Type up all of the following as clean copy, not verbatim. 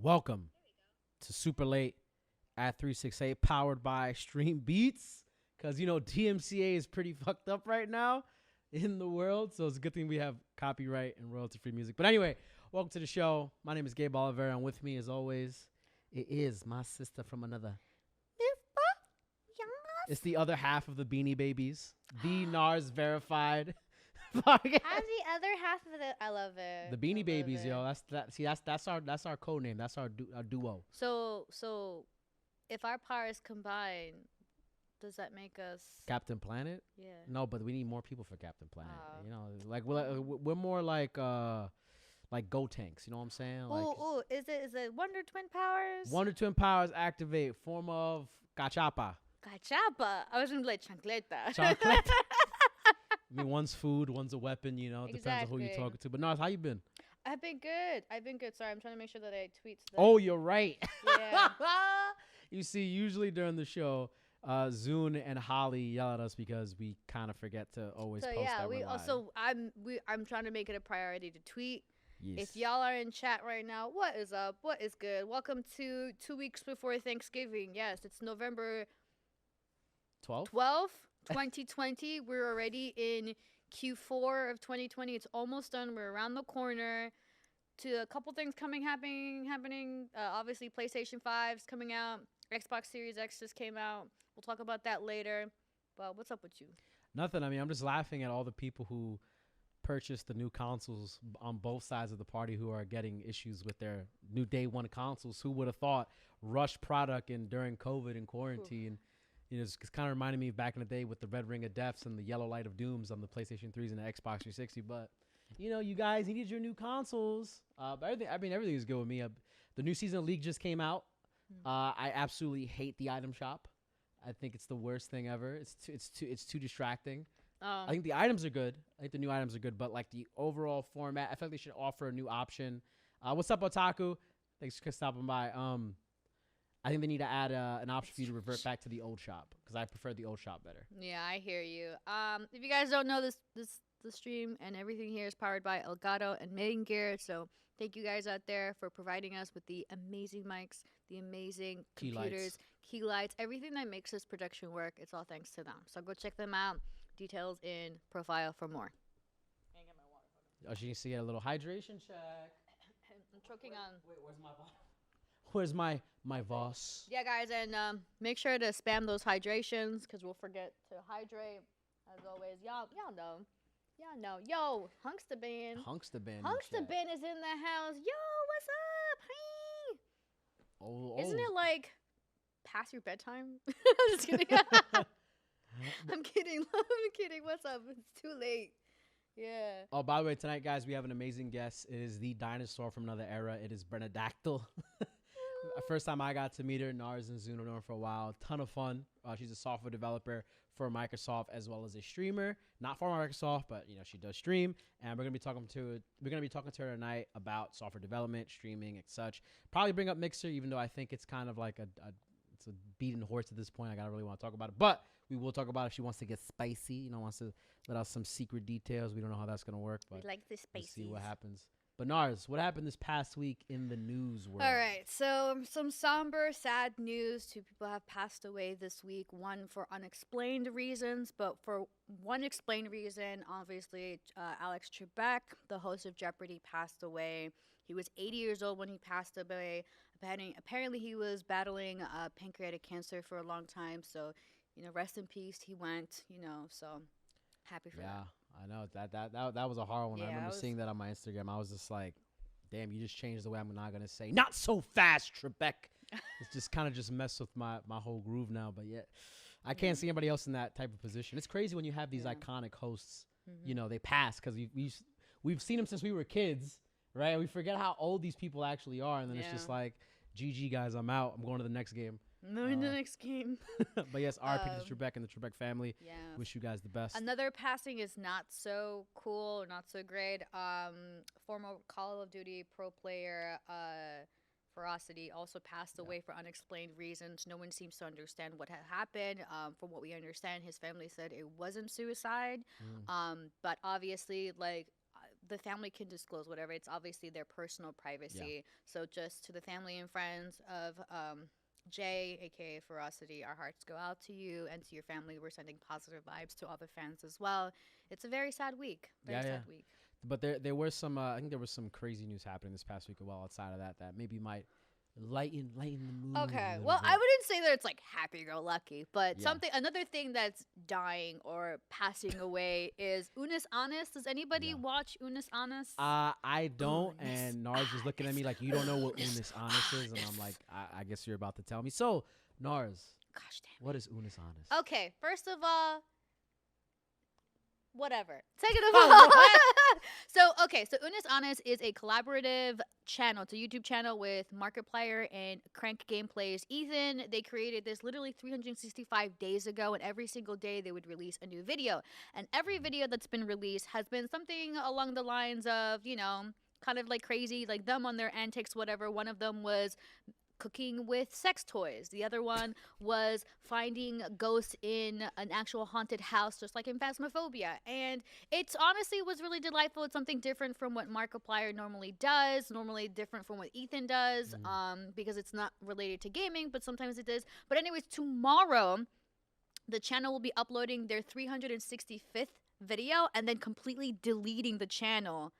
Welcome to Super Late at 368, powered by Stream Beats. Because, DMCA is pretty fucked up right now in the world. So it's a good thing we have copyright and royalty-free music. But anyway, welcome to the show. My name is Gabe Olivero, and with me, as always, it is my sister from another. It's the other half of the Beanie Babies. The Narz verified. I'm the other half of the. I love it. The Beanie Babies, yo. That's our code name. That's our duo. So, if our powers combine, does that make us Captain Planet? Yeah. No, but we need more people for Captain Planet. Like we're more like go tanks. You know what I'm saying? Ooh, is it Wonder Twin powers? Wonder Twin powers activate. Form of cachapa. Cachapa. I was gonna be like chancleta. Chocolate. I mean, one's food, one's a weapon. Depends on who you're talking to. But Narz, how you been? I've been good. Sorry, I'm trying to make sure that I tweet stuff. Oh, you're right. Yeah. You see, usually during the show, Zune and Holly yell at us because we kind of forget to always post that we're live. I'm trying to make it a priority to tweet. Yes. If y'all are in chat right now, what is up? What is good? Welcome to 2 weeks before Thanksgiving. Yes, it's November 12th, 2020. We're already in Q4 of 2020. It's almost done. We're around the corner to a couple things happening. Obviously, PlayStation 5's coming out. Xbox Series X just came out. We'll talk about that later. But what's up with you? Nothing. I mean, I'm just laughing at all the people who purchased the new consoles on both sides of the party who are getting issues with their new day one consoles. Who would have thought rushed product during COVID and quarantine? It's kind of reminding me of back in the day with the red ring of deaths and the yellow light of dooms on the PlayStation 3s and the Xbox 360. But, you guys needed your new consoles. But everything is good with me. The new season of League just came out. I absolutely hate the item shop. I think it's the worst thing ever. It's too distracting. I think the items are good. I think the new items are good. But, the overall format, I feel like they should offer a new option. What's up, Otaku? Thanks for stopping by. I think they need to add an option for you to revert back to the old shop because I prefer the old shop better. Yeah, I hear you. If you guys don't know, the stream and everything here is powered by Elgato and Megan Gear. So thank you guys out there for providing us with the amazing mics, the amazing computers, key lights, everything that makes this production work. It's all thanks to them. So go check them out. Details in profile for more. I get my water. Oh, she needs to get a little hydration check. I'm choking on. Wait, where's my bottle? Where's my Voss? Yeah, guys, and make sure to spam those hydrations because we'll forget to hydrate. As always, y'all know. Yo, Hunksta Bin is in the house. Yo, what's up? Hey. Oh. Isn't it like past your bedtime? I'm just kidding. I'm kidding. What's up? It's too late. Yeah. Oh, by the way, tonight, guys, we have an amazing guest. It is the dinosaur from another era. It is Brenadactyl. First time I got to meet her, Narz and Zune have known her for a while. Ton of fun. She's a software developer for Microsoft as well as a streamer. Not for Microsoft, but she does stream. And we're gonna be talking to her tonight about software development, streaming, and such. Probably bring up Mixer, even though I think it's kind of like it's a beaten horse at this point. I gotta really want to talk about it, but we will talk about it if she wants to get spicy. Wants to let out some secret details. We don't know how that's gonna work, but we like the spicy. We'll see what happens. But Narz, what happened this past week in the news world? All right, so some somber, sad news. 2 people have passed away this week. One for unexplained reasons, but for one explained reason, obviously, Alex Trebek, the host of Jeopardy, passed away. He was 80 years old when he passed away. Apparently, he was battling pancreatic cancer for a long time. So, rest in peace. He went. So happy for that. Yeah. I know that was a hard one. Yeah, I remember seeing that on my Instagram. I was just like, damn, you just changed the way I'm not gonna say. Not so fast, Trebek. It's just kind of just messed with my whole groove now. But yet, I can't see anybody else in that type of position. It's crazy when you have these iconic hosts. They pass because we've seen them since we were kids, right? We forget how old these people actually are, and then it's just like, GG guys, I'm out. I'm going to the next game. No, in the next game. But yes, RIP to Trebek and the Trebek family. Yeah. Wish you guys the best. Another passing is not so cool or not so great. Former Call of Duty pro player Ferocity also passed away for unexplained reasons. No one seems to understand what had happened. From what we understand, his family said it wasn't suicide. But obviously, the family can disclose whatever. It's obviously their personal privacy. So just to the family and friends of Jay, aka Ferocity, our hearts go out to you, and to your family. We're sending positive vibes to all the fans as well. It's a very sad week. Very sad week. But there were some. I think there was some crazy news happening this past week as well. Outside of that maybe might lighten the mood. Okay. Well, I wouldn't say that it's like happy-go-lucky, but another thing that's dying or passing away is Unis Honest. Does anybody watch Unis Honest? I don't, and Narz is looking at me like, you don't know what Unis Honest is, and I'm like, I guess you're about to tell me. So, Narz, gosh damn, what is Unis Honest? Okay, first of all, whatever. Second of all, so Unis Honest is a collaborative channel. It's a YouTube channel with Markiplier and Crank Gameplays. Ethan, they created this literally 365 days ago, and every single day they would release a new video. And every video that's been released has been something along the lines of, you know, kind of like crazy, like them on their antics, whatever. One of them was cooking with sex toys. The other one was finding ghosts in an actual haunted house, just like in Phasmophobia. And it's honestly was really delightful. It's something different from what Markiplier normally does, normally different from what Ethan does, because it's not related to gaming, but sometimes it is. But anyways, tomorrow, the channel will be uploading their 365th video and then completely deleting the channel.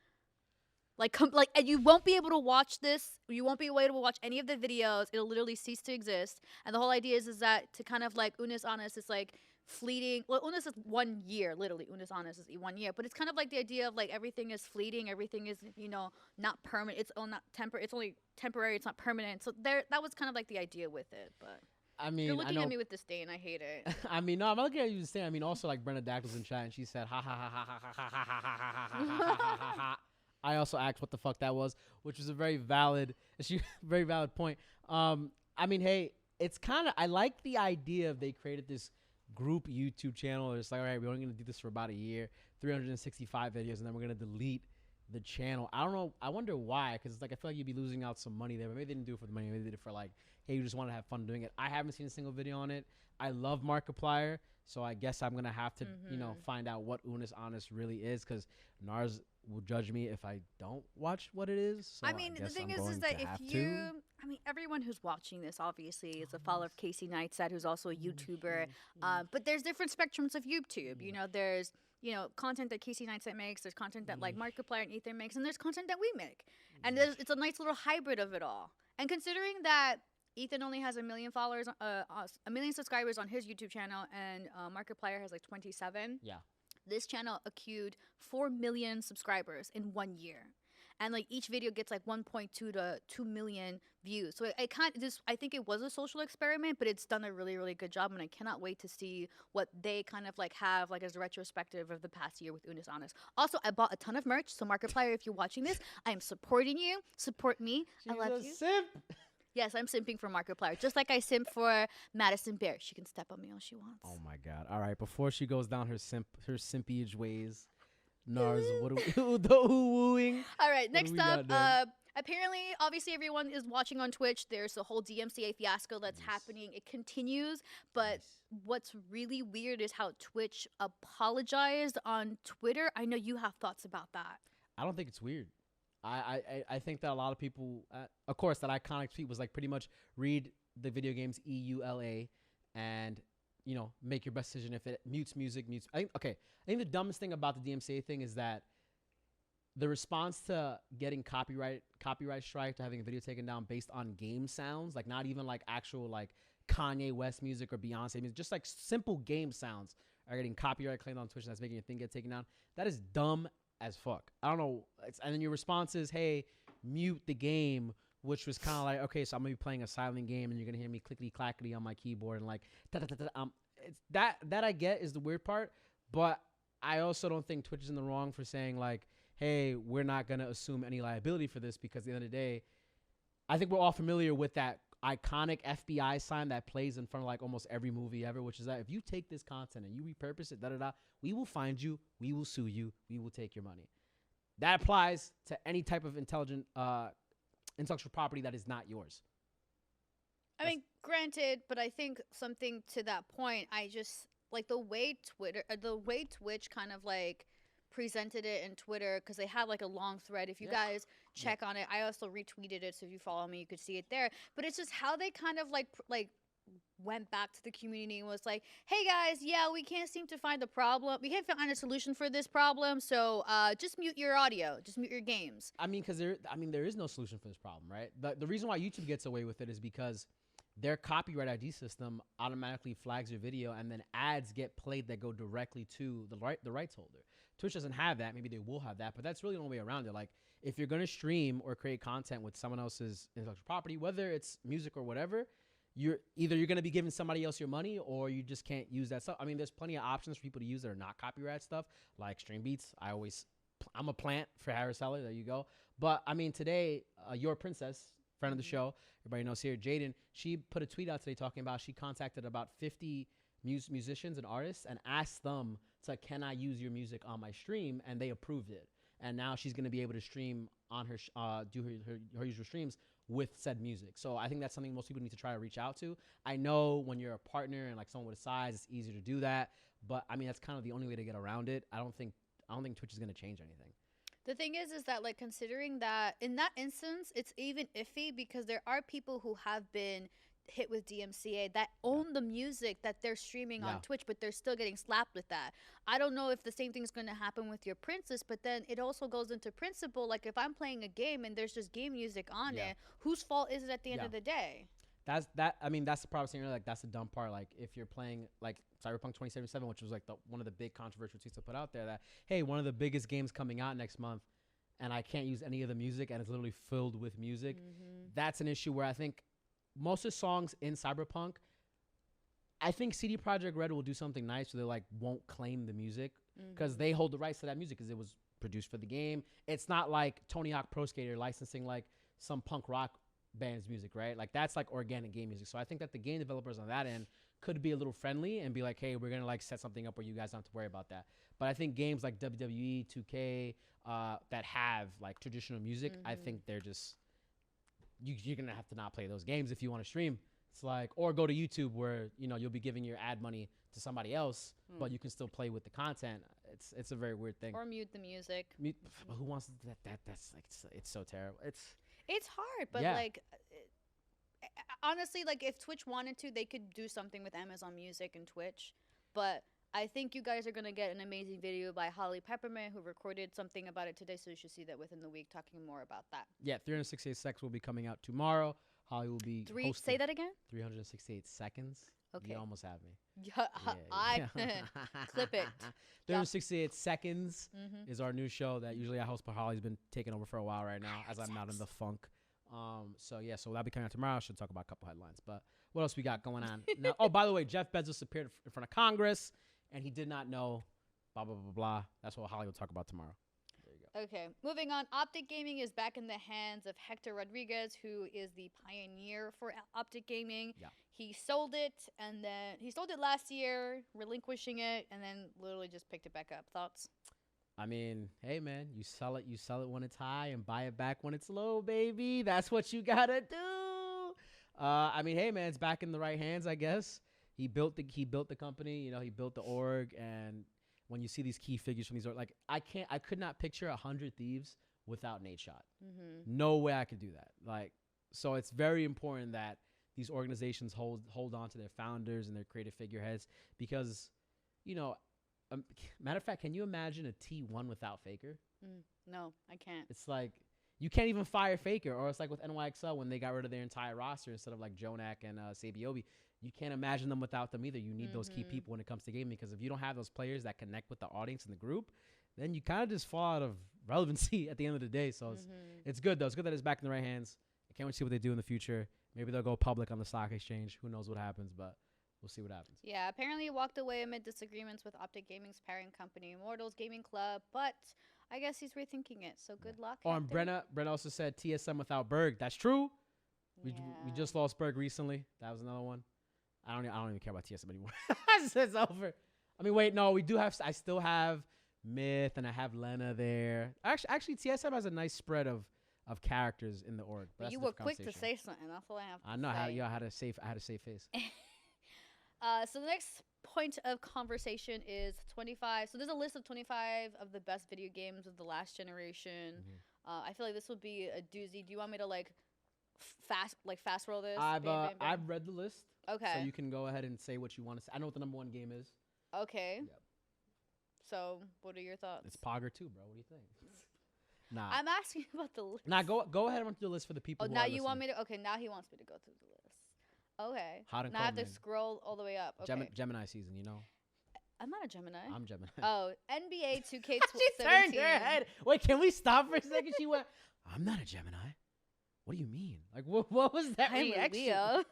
And you won't be able to watch this. You won't be able to watch any of the videos. It'll literally cease to exist. And the whole idea is that to kind of like Unis Honest is like fleeting. Well, Unis is 1 year, literally. Unis Honest is 1 year. But it's kind of like the idea of like everything is fleeting. Everything is, you know, not permanent. It's only temporary. It's not permanent. So that was kind of like the idea with it. But I mean, you're looking at me with disdain. I hate it. I mean, no, I'm not looking at you with disdain. I mean, also like Brenda Dactyls in chat, and she said, ha ha ha ha ha ha ha ha ha ha ha ha ha ha. I also asked what the fuck that was, which was a very valid point. I mean, hey, it's kind of, I like the idea of they created this group YouTube channel. It's like, all right, we're only going to do this for about a year, 365 videos, and then we're going to delete the channel. I don't know. I wonder why, because it's like, I feel like you'd be losing out some money there, but maybe they didn't do it for the money. Maybe they did it for like, hey, you just want to have fun doing it. I haven't seen a single video on it. I love Markiplier, so I guess I'm going to have to, you know, find out what Unis Honest really is, because Narz will judge me if I don't watch what it is. So I mean, the thing is that if you, I mean, everyone who's watching this obviously is a follower of Casey Neistat, who's also a YouTuber. But there's different spectrums of YouTube. You know, there's, you know, content that Casey Neistat makes. There's content that like Markiplier and Ethan makes, and there's content that we make. And it's a nice little hybrid of it all. And considering that Ethan only has 1 million followers, 1 million subscribers on his YouTube channel, and Markiplier has like 27. Yeah. This channel accrued 4 million subscribers in 1 year. And like each video gets like 1.2 to 2 million views. So I think it was a social experiment, but it's done a really, really good job. And I cannot wait to see what they kind of like have like as a retrospective of the past year with Unis Honest. Also, I bought a ton of merch. So Markiplier, if you're watching this, I am supporting you. Support me. I love you. Simp. Yes, I'm simping for Markiplier, just like I simp for Madison Bear. She can step on me all she wants. Oh my God! All right, before she goes down her simpage ways, Narz, what the wooing? All right, next up, apparently, obviously, everyone is watching on Twitch. There's a whole DMCA fiasco that's happening. It continues, but what's really weird is how Twitch apologized on Twitter. I know you have thoughts about that. I don't think it's weird. I think that a lot of people, of course, that iconic tweet was like pretty much read the video games EULA and, you know, make your best decision. If it mutes music, mutes. I think the dumbest thing about the DMCA thing is that the response to getting copyright strike, to having a video taken down based on game sounds, like not even like actual like Kanye West music or Beyonce music, just like simple game sounds are getting copyright claimed on Twitch, and that's making your thing get taken down. That is dumb as fuck. I don't know. And then your response is, hey, mute the game, which was kind of like, okay, so I'm gonna be playing a silent game and you're gonna hear me clickety clackety on my keyboard and like it's that I get is the weird part, but I also don't think Twitch is in the wrong for saying like, hey, we're not gonna assume any liability for this, because at the end of the day, I think we're all familiar with that iconic FBI sign that plays in front of like almost every movie ever, which is that if you take this content and you repurpose it, we will find you, we will sue you, we will take your money. That applies to any type of intellectual property that is not yours. I mean, granted, but I think something to that point, I just like the way Twitch kind of like presented it in Twitter because they had like a long thread. If you guys check on it, I also retweeted it. So if you follow me, you could see it there. But it's just how they kind of like went back to the community and was like, hey guys, yeah, we can't seem to find the problem. We can't find a solution for this problem. So just mute your audio, just mute your games. I mean, because there is no solution for this problem, right? The reason why YouTube gets away with it is because their copyright ID system automatically flags your video, and then ads get played that go directly to the rights holder. Twitch doesn't have that. Maybe they will have that, but that's really the only way around it. Like, if you're gonna stream or create content with someone else's intellectual property, whether it's music or whatever, you're gonna be giving somebody else your money, or you just can't use that stuff. I mean, there's plenty of options for people to use that are not copyright stuff, like Stream Beats. I'm a plant for Harris Heller. There you go. But I mean, today, Your Princess, friend of the show, everybody knows here, Jaden, she put a tweet out today talking about she contacted about 50 musicians and artists and asked them to, can I use your music on my stream? And they approved it. And now she's going to be able to stream on her, do her usual streams with said music. So I think that's something most people need to try to reach out to. I know when you're a partner and like someone with a size, it's easier to do that. But I mean, that's kind of the only way to get around it. I don't think Twitch is going to change anything. The thing is that, like, considering that in that instance, it's even iffy because there are people who have been hit with DMCA that own the music that they're streaming on Twitch, but they're still getting slapped with that. I don't know if the same thing's going to happen with your princess, but then it also goes into principle. Like, if I'm playing a game and there's just game music on it, whose fault is it at the end of the day? That's the problem scenario. Like, that's the dumb part. Like, if you're playing like Cyberpunk 2077, which was like one of the big controversial tweets to put out there, that hey, one of the biggest games coming out next month, and I can't use any of the music, and it's literally filled with music. That's an issue where I think most of the songs in Cyberpunk, I think CD Projekt Red will do something nice where they like won't claim the music because they hold the rights to that music because it was produced for the game. It's not like Tony Hawk Pro Skater licensing like some punk rock band's music, right? Like, that's like organic game music. So I think that the game developers on that end could be a little friendly and be like, hey, we're gonna like set something up where you guys don't have to worry about that. But I think games like WWE 2K that have like traditional music, I think they're just you're gonna have to not play those games if you want to stream. It's like, or go to YouTube where you'll be giving your ad money to somebody else, but you can still play with the content. It's a very weird thing. Or mute the music. But who wants that? That's like it's so terrible. It's hard, but like honestly, like if Twitch wanted to, they could do something with Amazon Music and Twitch. But I think you guys are gonna get an amazing video by Holly Peppermint, who recorded something about it today. So you should see that within the week, talking more about that. Yeah, 368 Seconds will be coming out tomorrow. Holly will be say that again. 368 Seconds. Okay, you almost have me. I clip it. 368 Seconds is our new show that usually I host, but Holly's been taking over for a while right now as I'm not in the funk. So that'll be coming out tomorrow. I should talk about a couple headlines. But what else we got going on? Now, oh, by the way, Jeff Bezos appeared in front of Congress, and he did not know, blah, blah, blah, blah. That's what Holly will talk about tomorrow. There you go. Okay, moving on. Optic Gaming is back in the hands of Hector Rodriguez, who is the pioneer for Optic Gaming. Yeah. He sold it, and then he sold it last year, relinquishing it, and then literally just picked it back up. Thoughts? I mean, hey man, you sell it when it's high and buy it back when it's low, baby. That's what you gotta do. I mean, hey man, it's back in the right hands, I guess. He built the company, he built the org, and when you see these key figures from these, like I could not picture 100 Thieves without Nate Shot. No way I could do that. Like, so it's very important that these organizations hold on to their founders and their creative figureheads because, matter of fact, can you imagine a T1 without Faker? No, I can't. It's like you can't even fire Faker, or it's like with NYXL when they got rid of their entire roster instead of like Jonak and Sabiobi. You can't imagine them without them either. You need those key people when it comes to gaming because if you don't have those players that connect with the audience in the group, then you kind of just fall out of relevancy at the end of the day. So it's good though. It's good that it's back in the right hands. I can't wait to see what they do in the future. Maybe they'll go public on the stock exchange. Who knows what happens, but we'll see what happens. Yeah, apparently he walked away amid disagreements with Optic Gaming's parent company, Immortals Gaming Club, but I guess he's rethinking it. So good luck. Oh, and Brenna also said TSM without Berg. That's true. We just lost Berg recently. That was another one. I don't even care about TSM anymore. It's over. I mean, wait, no, we do have. I still have Myth and I have Lena there. Actually, TSM has a nice spread of characters in the org. But you were quick to say something. That's all I have. I know how. I had a safe face. So the next point of conversation is 25. So there's a list of 25 of the best video games of the last generation. I feel like this will be a doozy. Do you want me to fast roll this? I've read the list. Okay. So you can go ahead and say what you want to say. I know what the number one game is. Okay. Yep. So what are your thoughts? It's Pogger 2, bro. What do you think? Nah. I'm asking about the list. Nah, go ahead and run through the list for the people. Oh, now you want me to? Okay, now he wants me to go through the list. Okay. Hot and now cold, I have to man. scroll all the way up. Okay. Gemini season, you know. I'm not a Gemini. I'm Gemini. Oh, NBA 2K17. She turned her head. Wait, can we stop for a second? She went, I'm not a Gemini. What do you mean? Like, what was that I'm reaction? Leo.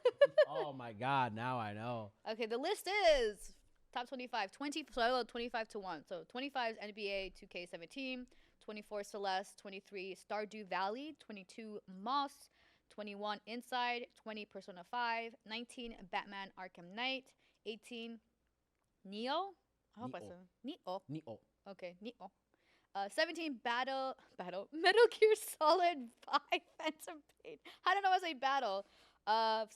Oh, my God. Now I know. Okay, the list is top 25. So I go 25 to 1. So 25 is NBA 2K17. 24 Celeste. 23 Stardew Valley. 22 Moss. 21 Inside. 20 Persona 5. 19 Batman Arkham Knight. 18 Neo. I hope I said Neo. Okay, Neo. 17 Metal Gear Solid 5 Phantom Pain. I don't know what I say battle.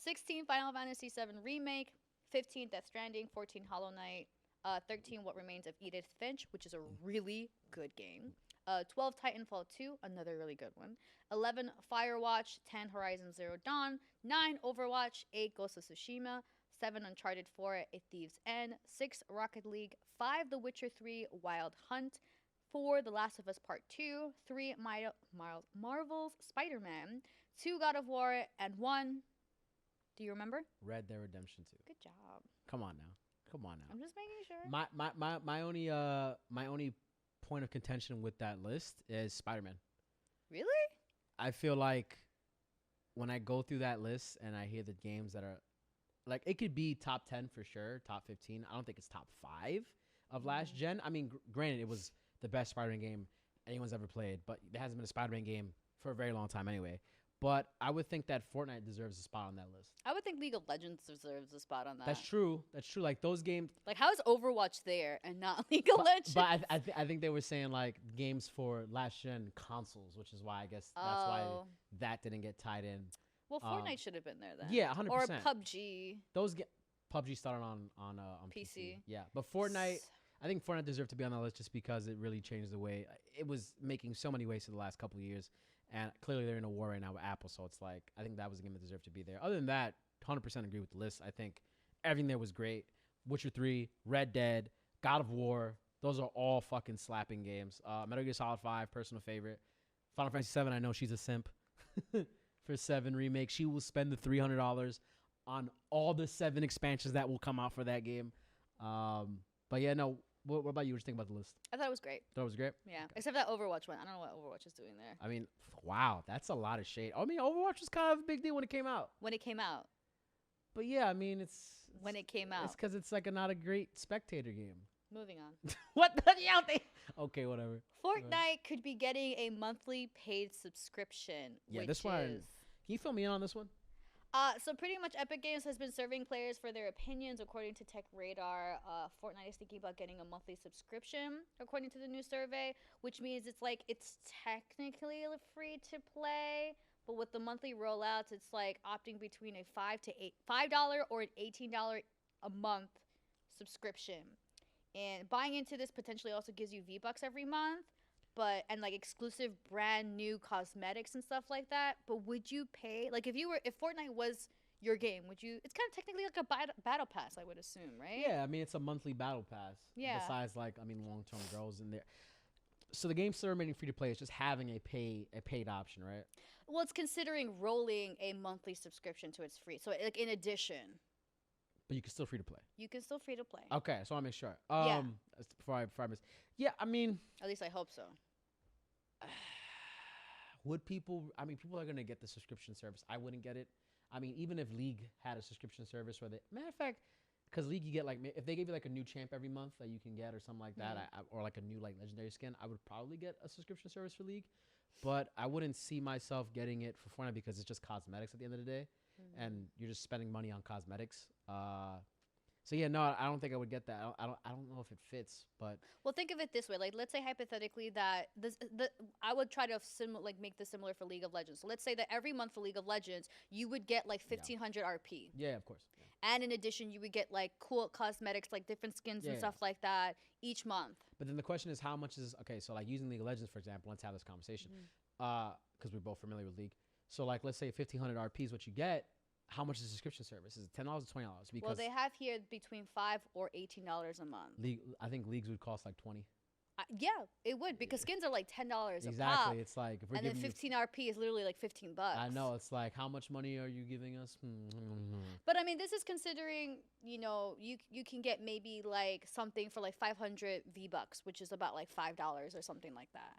16 Final Fantasy 7 Remake. 15 Death Stranding. 14 Hollow Knight. 13 What Remains of Edith Finch, which is a really good game. 12 Titanfall 2, another really good one. 11 Firewatch. 10 Horizon Zero Dawn. 9 Overwatch. 8 Ghost of Tsushima. 7 Uncharted 4 A Thief's End. 6 Rocket League. 5 The Witcher 3 Wild Hunt. 4 The Last of Us Part 2. 3 Marvel's Spider-Man. 2 God of War. And 1, do you remember? Red Dead Redemption 2. Good job. Come on now. I'm just making sure. My only point of contention with that list is Spider-Man. Really? I feel like when I go through that list and I hear the games that are like, it could be top 10 for sure, top 15. I don't think it's top 5 of last gen. I mean, granted, it was the best Spider-Man game anyone's ever played, but there hasn't been a Spider-Man game for a very long time anyway. But I would think that Fortnite deserves a spot on that list. I would think League of Legends deserves a spot on that. That's true. Like those games. Like, how is Overwatch there and not League of Legends? But I think they were saying like games for last gen consoles, which is why I guess that's why that didn't get tied in. Well, Fortnite should have been there then. Yeah, 100%. Or PUBG. PUBG started on PC. Yeah, but Fortnite. I think Fortnite deserved to be on that list just because it really changed the way it was making so many waves in the last couple of years. And clearly they're in a war right now with Apple, so it's like I think that was a game that deserved to be there. Other than that, 100% agree with the list. I think everything there was great. Witcher 3, Red Dead, God of War, those are all fucking slapping games. Metal Gear Solid 5, personal favorite. Final Fantasy 7, I know she's a simp for 7 Remake. She will spend the $300 on all the 7 expansions that will come out for that game. But yeah, no. What about you? What did you think about the list? I thought it was great. Thought it was great? Yeah. Okay. Except that Overwatch one. I don't know what Overwatch is doing there. I mean, wow. That's a lot of shade. I mean, Overwatch was kind of a big deal when it came out. But yeah, I mean, it's... When it came out. It's because it's like not a great spectator game. Moving on. What the hell? Okay, whatever. Fortnite could be getting a monthly paid subscription. Yeah, this one... Can you fill me in on this one? So pretty much Epic Games has been surveying players for their opinions. According to Tech Radar, Fortnite is thinking about getting a monthly subscription, according to the new survey, which means it's technically free to play, but with the monthly rollouts, it's like opting between a $5 or an $18 a month subscription. And buying into this potentially also gives you V-Bucks every month. And like exclusive brand new cosmetics and stuff like that. But would you pay, like if Fortnite was your game, would you, it's kind of technically like a battle pass, I would assume, right? Yeah, I mean, it's a monthly battle pass. Yeah. Besides long-term growth in there. So the game's still remaining free to play. It's just having a paid option, right? Well, it's considering rolling a monthly subscription to its free. So like in addition. But you can still free to play. Okay, so I want to make sure. Yeah. Before I miss. Yeah, I mean. At least I hope so. People are going to get the subscription service. I wouldn't get it. I mean, even if League had a subscription service matter of fact, because League, you get like, if they gave you like a new champ every month that you can get or something like that, or like a new like legendary skin, I would probably get a subscription service for League. But I wouldn't see myself getting it for Fortnite because it's just cosmetics at the end of the day. And you're just spending money on cosmetics. So yeah, no, I don't think I would get that. I don't know if it fits, but well, think of it this way: like, let's say hypothetically that I would try to make this similar for League of Legends. So let's say that every month for League of Legends, you would get like 1,500 RP. Yeah, of course. Yeah. And in addition, you would get like cool cosmetics, like different skins and stuff like that each month. But then the question is, how much is okay? So like using League of Legends for example, let's have this conversation, because we're both familiar with League. So like, let's say 1,500 RP is what you get. How much is the subscription service? Is it $10 or $20? Because well, they have here between $5 or $18 a month. I think leagues would cost like 20. Yeah, it would, because skins are like $10 a pop. Exactly. It's like if we're and then 15 RP is literally like $15. I know. It's like, how much money are you giving us? But I mean, this is considering, you know, you can get maybe like something for like 500 V-Bucks, which is about like $5 or something like that.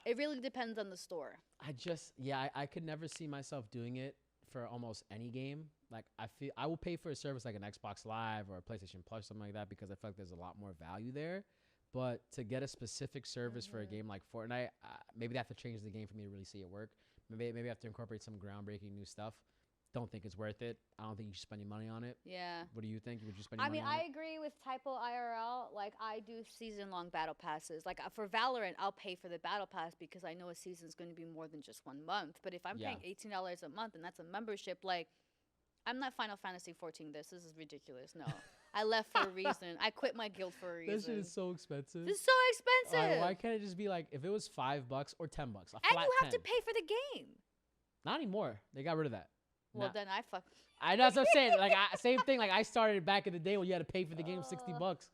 It really depends on the store. I could never see myself doing it for almost any game. Like, I feel I will pay for a service like an Xbox Live or a PlayStation Plus, something like that, because I feel like there's a lot more value there. But to get a specific service for a game like Fortnite, maybe they have to change the game for me to really see it work. Maybe I have to incorporate some groundbreaking new stuff. Don't think it's worth it. I don't think you should spend your money on it. Yeah. What do you think? Would you spend your money on it? I agree with Typo IRL. Like, I do season-long battle passes. Like, for Valorant, I'll pay for the battle pass because I know a season's going to be more than just 1 month. But if I'm paying $18 a month and that's a membership, like, I'm not Final Fantasy 14 this. This is ridiculous. No. I left for a reason. I quit my guild for a reason. This shit is so expensive. This is so expensive. Why can't it just be like, if it was $5 or $10, a flat and you have to pay for the game. Not anymore. They got rid of that. Well, then I fuck. I know, that's what I'm saying. Like, same thing. Like, I started back in the day when you had to pay for the game $60.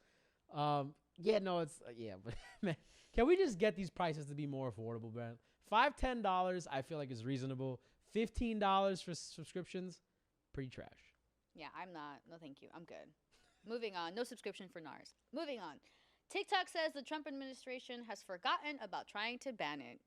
Yeah, no, it's but man, can we just get these prices to be more affordable, man? $5-10, I feel like is reasonable. $15 for subscriptions, pretty trash. Yeah, I'm not. No, thank you. I'm good. Moving on. No subscription for Narz. Moving on. TikTok says the Trump administration has forgotten about trying to ban it.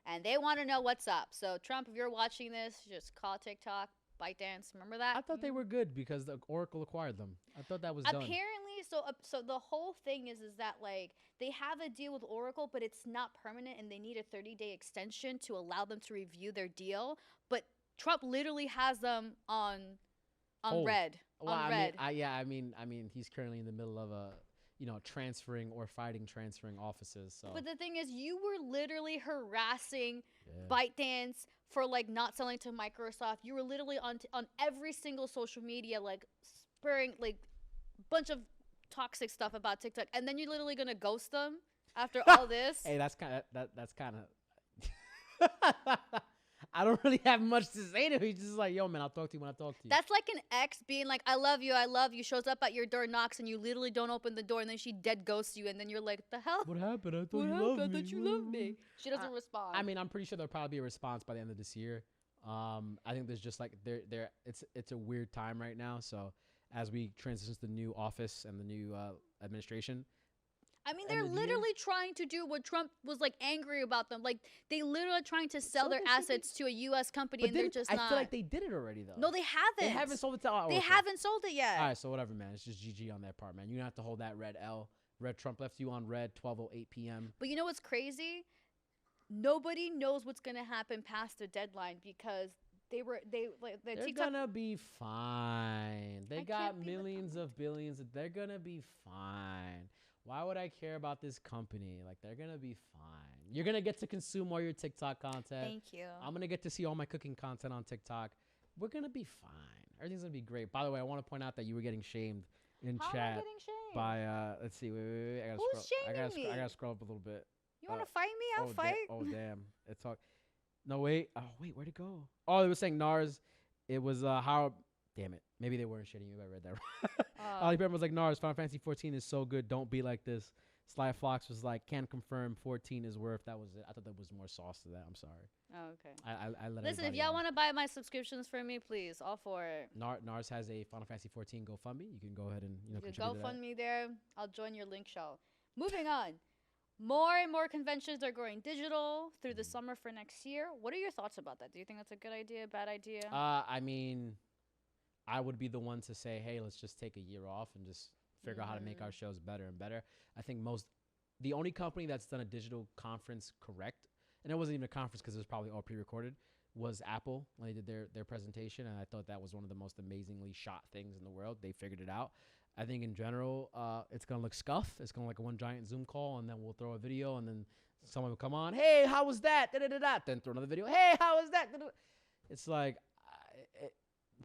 And they want to know what's up. So, Trump, if you're watching this, just call TikTok, ByteDance. Remember that? I thought they were good because the Oracle acquired them. I thought that was done. Apparently, so the whole thing is that, like, they have a deal with Oracle, but it's not permanent, and they need a 30-day extension to allow them to review their deal. But Trump literally has them on red. Well, on red. I mean, he's currently in the middle of transferring offices. So. But the thing is, you were literally harassing ByteDance for like not selling to Microsoft. You were literally on every single social media, like spurring like a bunch of toxic stuff about TikTok, and then you're literally gonna ghost them after all this. Hey, that's kind of. I don't really have much to say to him. He's just like, yo, man, I'll talk to you when I talk to you. That's like an ex being like, I love you, shows up at your door, knocks, and you literally don't open the door, and then she dead ghosts you, and then you're like, the hell? What happened? I thought you loved me. She doesn't respond. I mean, I'm pretty sure there'll probably be a response by the end of this year. I think there's just like, it's a weird time right now. So as we transition to the new office and the new administration, I mean, they're literally trying to do what Trump was like angry about them. Like, they literally are trying to sell their assets to a U.S. company, and they're just not. I feel like they did it already, though. No, they haven't. They haven't sold it to Oracle. They haven't sold it yet. All right, so whatever, man. It's just GG on that part, man. You don't have to hold that red L. Red Trump left you on red, 12:08 p.m. But you know what's crazy? Nobody knows what's going to happen past the deadline because they're gonna be fine. They got millions of billions. They're gonna be fine. Why would I care about this company? Like, they're going to be fine. You're going to get to consume all your TikTok content. Thank you. I'm going to get to see all my cooking content on TikTok. We're going to be fine. Everything's going to be great. By the way, I want to point out that you were getting shamed in chat. How am I getting shamed? By, let's see. Wait. Who's shaming me? I got to scroll up a little bit. You want to fight me? I'll fight. Damn. No, wait. Oh, wait. Where'd it go? Oh, they were saying Narz. It was how... Damn it. Maybe they weren't shitting you. I read that wrong. Ollie Behrman was like, Narz, Final Fantasy 14 is so good. Don't be like this. Sly Fox was like, can't confirm 14 is worth. That was it. I thought there was more sauce to that. I'm sorry. Oh, okay. I let Listen, if y'all want to buy my subscriptions for me, please, all for it. Narz has a Final Fantasy 14 GoFundMe. You can go ahead and contribute to that. GoFundMe there. I'll join your link show. Moving on. More and more conventions are going digital through the summer for next year. What are your thoughts about that? Do you think that's a good idea, bad idea? I mean... I would be the one to say, hey, let's just take a year off and just figure out how to make our shows better and better. I think the only company that's done a digital conference correct, and it wasn't even a conference because it was probably all pre-recorded, was Apple when they did their presentation. And I thought that was one of the most amazingly shot things in the world. They figured it out. I think in general, it's going to look scuff. It's going to look like one giant Zoom call, and then we'll throw a video, and then someone will come on, hey, how was that? Da-da-da-da. Then throw another video. Hey, how was that? Da-da-da. It's like...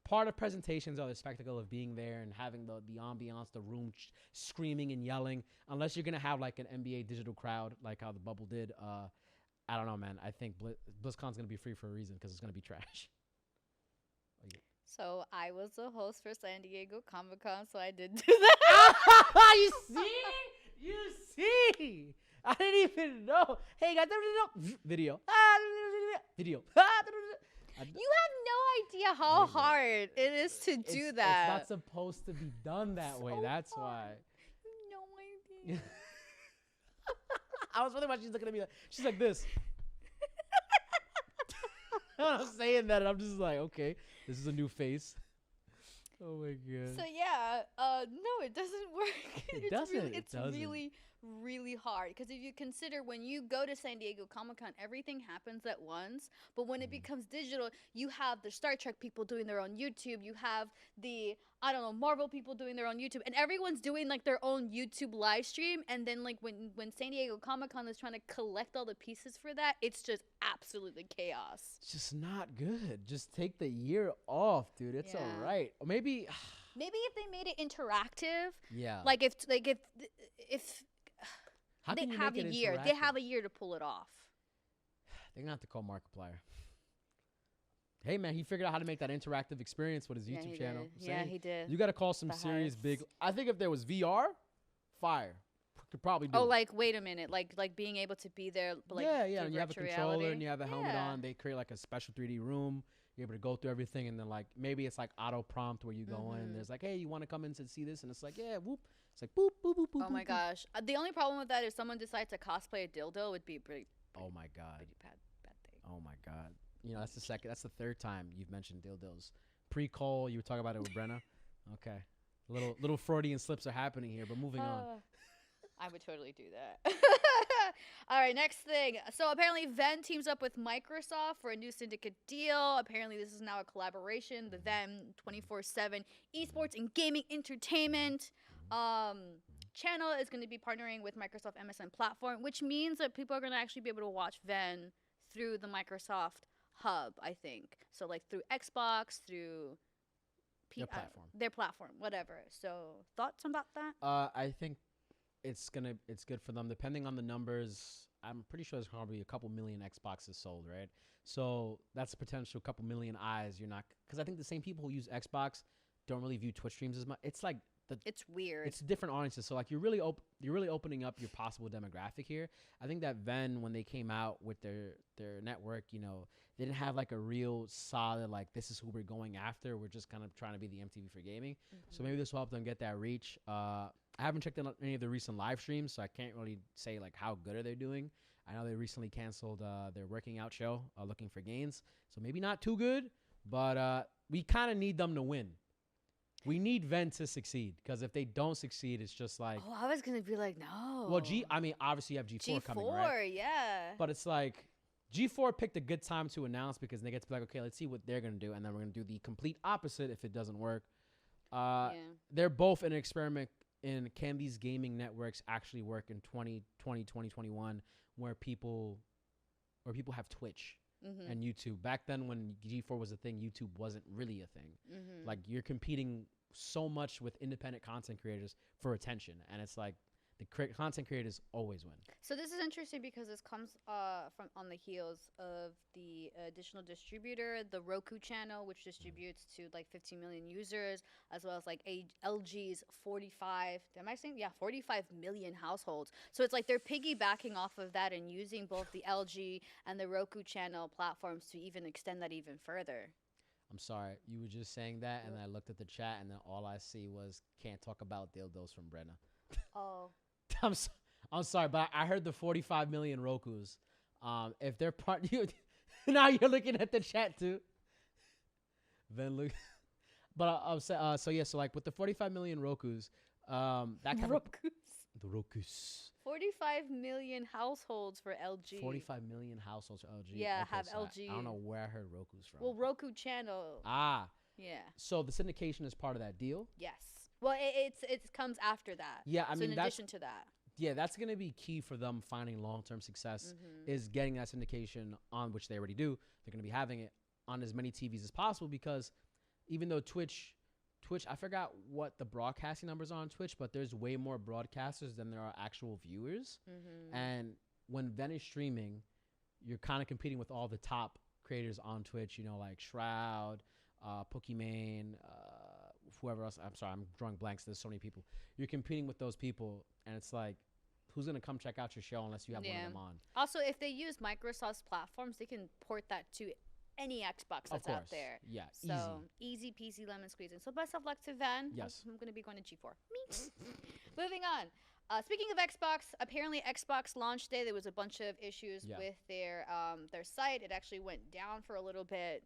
part of presentations are the spectacle of being there and having the ambiance, the room screaming and yelling. Unless you're gonna have like an NBA digital crowd, like how the bubble did. I don't know, man. I think BlizzCon's gonna be free for a reason because it's gonna be trash. So I was the host for San Diego Comic-Con, so I did do that. You see? You see? I didn't even know. Hey, guys, video. Video. You have no idea how hard it is to do that. It's not supposed to be done that way. That's why. No idea. I was wondering why she's looking at me. She's like this. I'm saying that, and I'm just like, okay, this is a new face. Oh my god. So yeah, no, it doesn't work. It doesn't. It's really, really hard because if you consider when you go to San Diego Comic-Con, everything happens at once. But when it becomes digital, you have the Star Trek people doing their own YouTube. You have the Marvel people doing their own YouTube, and everyone's doing like their own YouTube live stream. And then like when San Diego Comic-Con is trying to collect all the pieces for that, it's just absolutely chaos. It's just not good. Just take the year off, dude. It's all right. Or maybe if they made it interactive. Yeah. Like if How they can you have make a it year. interactive? They have a year to pull it off. They're gonna have to call Markiplier. Hey man, he figured out how to make that interactive experience with his YouTube channel. Yeah, he did. You got to call some serious big. I think if there was VR, fire could probably do. Oh, it. like wait a minute, like being able to be there. Like, yeah. And you have a controller and you have a helmet Yeah. on. They create like a special 3D room. You're able to go through everything, and then like maybe it's like auto prompt where you go in. And there's like, hey, you want to come in to see this, and it's like, yeah, whoop. It's like boop boop boop boop. Oh my gosh. The only problem with that is someone decides to cosplay a dildo would be pretty. Oh my god. Pretty bad thing. Oh my god. You know, that's the third time you've mentioned dildos. Pre-Cole, you were talking about it with Brenna. Okay. Little Freudian slips are happening here, but moving on. I would totally do that. All right, next thing. So apparently Venn teams up with Microsoft for a new syndicate deal. Apparently this is now a collaboration. The Venn 24/7 esports and gaming entertainment channel is going to be partnering with Microsoft MSN platform, which means that people are going to actually be able to watch Venn through the Microsoft hub, I think. So like through Xbox, through their platform, whatever. So thoughts about that? I think it's good for them. Depending on the numbers, I'm pretty sure there's probably a couple million Xboxes sold, right? So that's a potential couple million eyes. Because I think the same people who use Xbox don't really view Twitch streams as much. It's like it's weird. It's different audiences. So like you're really opening up your possible demographic here. I think that Venn, when they came out with their network, they didn't have like a real solid like this is who we're going after. We're just kind of trying to be the MTV for gaming. So maybe this will help them get that reach. I haven't checked out any of the recent live streams, so I can't really say like how good are they doing. I know they recently canceled their working out show, Looking for Gains. So maybe not too good, but we kind of need them to win. We need Venn to succeed, because if they don't succeed, it's just like. Oh, I was gonna be like, no. Well, obviously you have G4 coming, right? G4, yeah. But it's like G4 picked a good time to announce because they get to be like, okay, let's see what they're gonna do, and then we're gonna do the complete opposite if it doesn't work. They're both an experiment in can these gaming networks actually work in 2020, 2021, where people have Twitch. And YouTube. Back then when G4 was a thing, YouTube wasn't really a thing. Like you're competing so much with independent content creators for attention, and it's like the content creators always win. So this is interesting because this comes from on the heels of the additional distributor, the Roku channel, which distributes to like 15 million users, as well as like LG's 45 million households. So it's like they're piggybacking off of that and using both the LG and the Roku channel platforms to even extend that even further. I'm sorry, you were just saying that, and I looked at the chat, and then all I see was can't talk about dildos from Brenna. Oh. I'm sorry, but I heard the 45 million Rokus. If they're part, now you're looking at the chat too. Then look, but so like with the 45 million Rokus, that kind of the Rokus. 45 million households for LG. 45 million households for LG. Yeah, okay, have so LG. I don't know where I heard Roku's from. Well, Roku channel. Ah. Yeah. So the syndication is part of that deal? Yes. Well, it comes after that. Yeah, I mean, in addition to that. Yeah, that's going to be key for them finding long-term success is getting that syndication on, which they already do. They're going to be having it on as many TVs as possible because even though Twitch, I forgot what the broadcasting numbers are on Twitch, but there's way more broadcasters than there are actual viewers. Mm-hmm. And when Ven is streaming, you're kind of competing with all the top creators on Twitch, you know, like Shroud, Pokimane, whoever else. I'm sorry, I'm drawing blanks. There's so many people. You're competing with those people, and it's like, who's going to come check out your show unless you have one of them on? Also, if they use Microsoft's platforms, they can port that to any Xbox that's out there. Yeah, so easy peasy lemon squeezing. So best of luck to Van. Yes. I'm going to be going to G4. Me. Moving on. Speaking of Xbox, apparently Xbox launch day, there was a bunch of issues with their site. It actually went down for a little bit.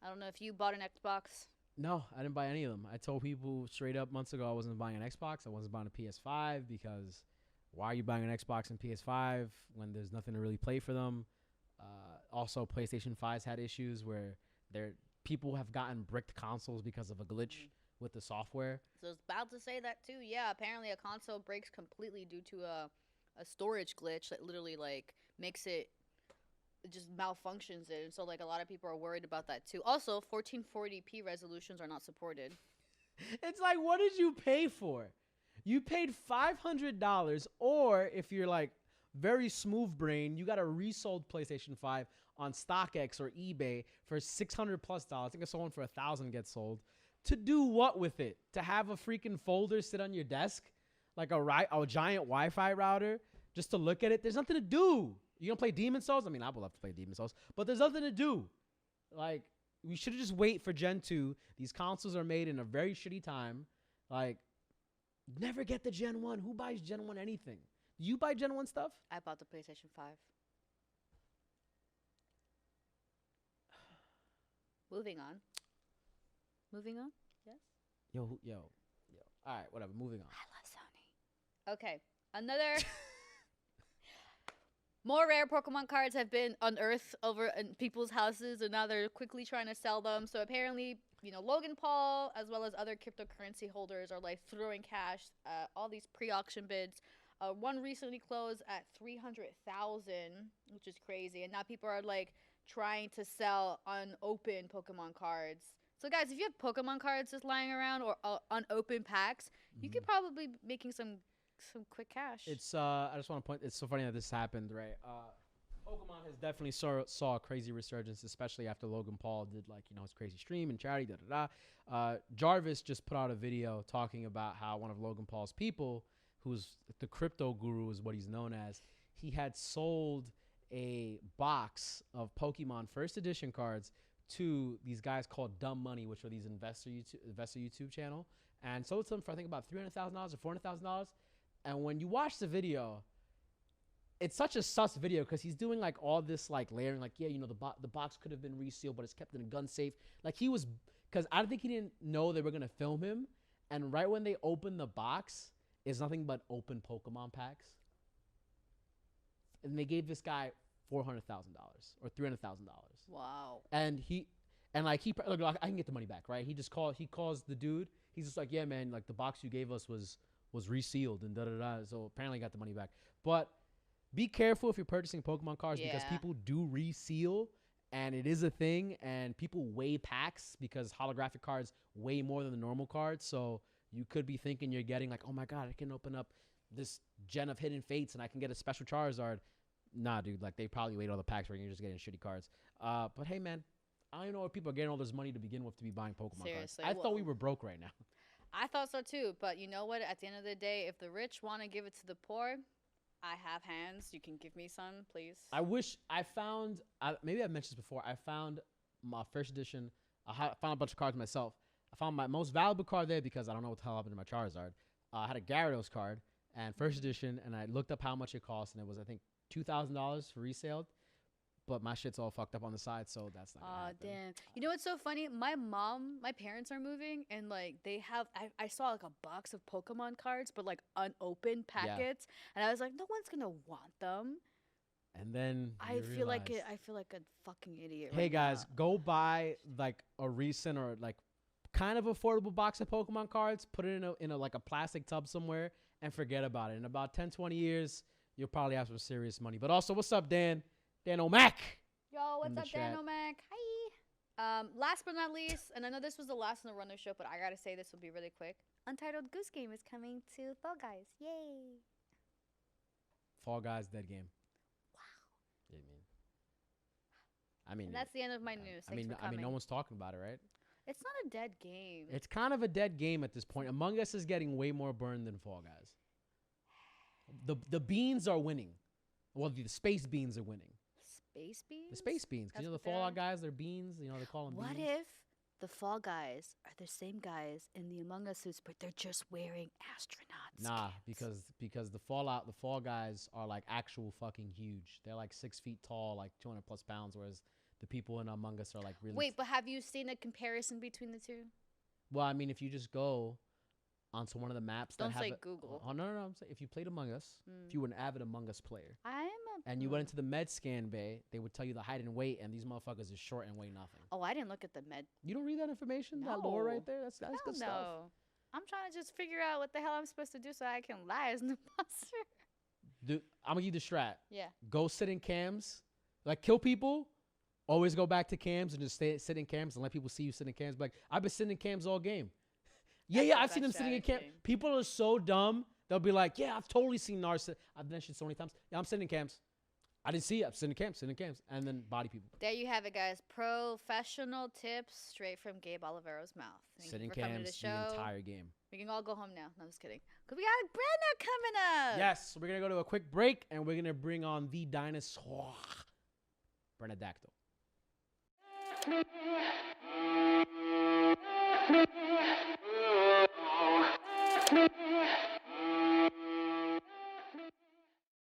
I don't know if you bought an Xbox. No, I didn't buy any of them. I told people straight up months ago I wasn't buying an Xbox. I wasn't buying a PS5 because why are you buying an Xbox and PS5 when there's nothing to really play for them? Also, PlayStation 5's had issues where people have gotten bricked consoles because of a glitch with the software. So I was about to say that too. Yeah, apparently a console breaks completely due to a storage glitch that literally like makes it just malfunctions it. And so like a lot of people are worried about that too. Also, 1440p resolutions are not supported. It's like, what did you pay for? You paid $500, or if you're like very smooth brain, you got a resold PlayStation 5 on StockX or eBay for $600+. I think I saw one for $1,000 gets sold. To do what with it? To have a freaking folder sit on your desk, like a giant Wi-Fi router, just to look at it? There's nothing to do. You gonna play Demon's Souls? I mean, I would love to play Demon's Souls, but there's nothing to do. Like, we should just wait for Gen 2. These consoles are made in a very shitty time. Like, never get the Gen 1. Who buys Gen 1 anything? Do you buy Gen 1 stuff? I bought the PlayStation 5. Moving on. Yes? Yo. All right, whatever. Moving on. I love Sony. Okay. Another... More rare Pokemon cards have been unearthed over in people's houses, and now they're quickly trying to sell them. So apparently, Logan Paul, as well as other cryptocurrency holders, are like throwing cash at all these pre-auction bids. One recently closed at $300,000, which is crazy. And now people are like trying to sell unopened Pokemon cards. So guys, if you have Pokemon cards just lying around or unopened packs, you could probably be making some quick cash. It's I just want to point. It's so funny that this happened, right? Pokemon has definitely saw a crazy resurgence, especially after Logan Paul did his crazy stream and charity. Jarvis just put out a video talking about how one of Logan Paul's people, who's the crypto guru, is what he's known as. He had sold a box of Pokemon first edition cards to these guys called Dumb Money, which are these investor YouTube channel, and sold them for I think about $300,000 or $400,000. And when you watch the video, it's such a sus video because he's doing like all this like layering, like the box could have been resealed, but it's kept in a gun safe. Like he was, because I don't think he didn't know they were gonna film him. And right when they open the box, it's nothing but open Pokemon packs. And they gave this guy $400,000 or $300,000. Wow. And I can get the money back, right? He calls the dude. He's just like, yeah, man, like the box you gave us was resealed and da-da-da. So apparently got the money back. But be careful if you're purchasing Pokemon cards because people do reseal and it is a thing and people weigh packs because holographic cards weigh more than the normal cards. So you could be thinking you're getting like, oh my God, I can open up this Gen of Hidden Fates and I can get a special Charizard. Nah, dude, like they probably weighed all the packs where you're just getting shitty cards. But hey, man, I don't know where people are getting all this money to begin with to be buying Pokemon cards. I thought we were broke right now. I thought so too, but you know what? At the end of the day, if the rich want to give it to the poor, I have hands. You can give me some, please. I wish I found, maybe I've mentioned this before, I found my first edition. I found a bunch of cards myself. I found my most valuable card there because I don't know what the hell happened to my Charizard. I had a Gyarados card and first edition, and I looked up how much it cost, and it was, I think, $2,000 for resale. But my shit's all fucked up on the side, so that's not gonna happen. Damn. You know what's so funny? My parents are moving, and like they have, I saw like a box of Pokemon cards, but like unopened packets, and I was like, no one's gonna want them. And then I feel like a fucking idiot. Hey guys, go buy like a recent or like kind of affordable box of Pokemon cards, put it in a like a plastic tub somewhere, and forget about it. In about 10-20 years, you'll probably have some serious money. But also, what's up, Dan? Dan O'Mac. Yo, what's up, Dan O'Mac? Hi. Last but not least, and I know this was the last in the runner show, but I gotta say this will be really quick. Untitled Goose Game is coming to Fall Guys. Yay! Fall Guys dead game. Wow. Yeah, I mean, and that's the end of my news. I mean, no one's talking about it, right? It's not a dead game. It's kind of a dead game at this point. Among Us is getting way more burned than Fall Guys. The beans are winning. Well, the space beans are winning. Space beans? The space beans. Because the Fallout guys, they're beans. They call them beans. What if the Fall Guys are the same guys in the Among Us suits, but they're just wearing astronaut skins? because the Fall Guys are like actual fucking huge. They're like 6 feet tall, like 200+ pounds, whereas the people in Among Us are like really. Wait, but have you seen a comparison between the two? Well, I mean, if you just go onto one of the maps Don't say Google. Oh, no. I'm saying if you played Among Us, if you were an avid Among Us player, and you went into the med scan bay, they would tell you the height and weight, and these motherfuckers are short and weigh nothing. Oh, I didn't look at the med. You don't read that information? No. That lore right there? That's good stuff. No. I'm trying to just figure out what the hell I'm supposed to do so I can lie as an imposter. Dude, I'm going to give you the strat. Yeah. Go sit in cams. Like, kill people. Always go back to cams and just sit in cams and let people see you sit in cams. Like, I've been sitting in cams all game. Yeah, I've seen them sitting in cams. People are so dumb. They'll be like, yeah, I've totally seen Narz. I've done shit so many times. Yeah, I'm sitting in cams. I didn't see it. I'm sitting in cams. And then body people. There you have it, guys. Professional tips straight from Gabe Olivero's mouth. Sitting in cams the entire game. We can all go home now. No, I'm just kidding. Because we got Brenda coming up. Yes, we're going to go to a quick break, and we're going to bring on the dinosaur, Bernadactyl.